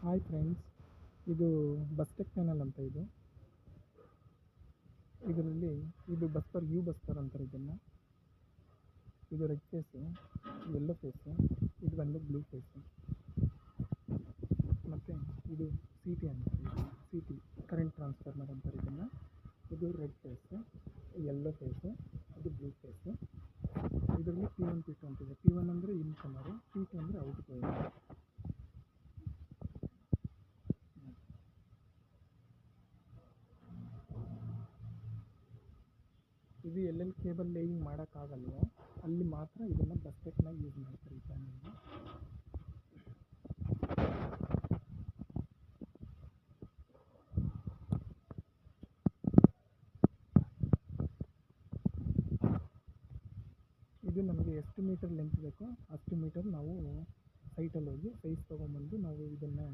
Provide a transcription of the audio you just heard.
Hi friends, ಇದು ಬಸ್ಟೆಕ್ channel ಅಂತ. ಇದರಲ್ಲಿ ಇದು ಬಸ್ಪರ್ ಬಸ್ಪರ್ ಅಂತಾರೆ ಇದನ್ನು. ಇದು ರೆಡ್ ಫೇಸು, ಯೆಲ್ಲೋ ಫೇಸು, ಇದು ಬಂದು ಬ್ಲೂ ಫೇಸು. ಮತ್ತು ಇದು ಸಿ ಟಿ ಅಂತಾರೆ, ಸಿ ಟಿ ಕರೆಂಟ್ ಟ್ರಾನ್ಸ್ಫಾರ್ಮರ್ ಅಂತಾರೆ ಇದನ್ನು. ಇದು ರೆಡ್ ಫೇಸು, ಯೆಲ್ಲೋ ಫೇಸು, ಇದು ಬ್ಲೂ ಫೇಸು. ಇದರಲ್ಲಿ P1 P2 ಅಂತಿದೆ. P1 ಅಂದರೆ ಇನ್ ಕಲರು, P2 ಅಂದರೆ ಔಟ್ ಗೋಯಿಂಗ್. ಇದು ಎಲ್ಲೆಲ್ಲಿ ಕೇಬಲ್ ಲೇಯಿಂಗ್ ಮಾಡೋಕ್ಕಾಗಲ್ವೋ ಅಲ್ಲಿ ಮಾತ್ರ ಇದನ್ನು ಬಸ್ಟೆಕ್ನ ಯೂಸ್ ಮಾಡ್ತಾರೆ ಈ ಚಾನಲ್ನ. ಇದು ನಮಗೆ ಎಷ್ಟು ಮೀಟರ್ ಲೆಂತ್ ಬೇಕೋ ಅಷ್ಟು ಮೀಟರ್ ನಾವು ಸೈಟಲ್ಲಿ ಹೋಗಿ ಸೈಜ್ ತೊಗೊಂಬಂದು ನಾವು ಇದನ್ನು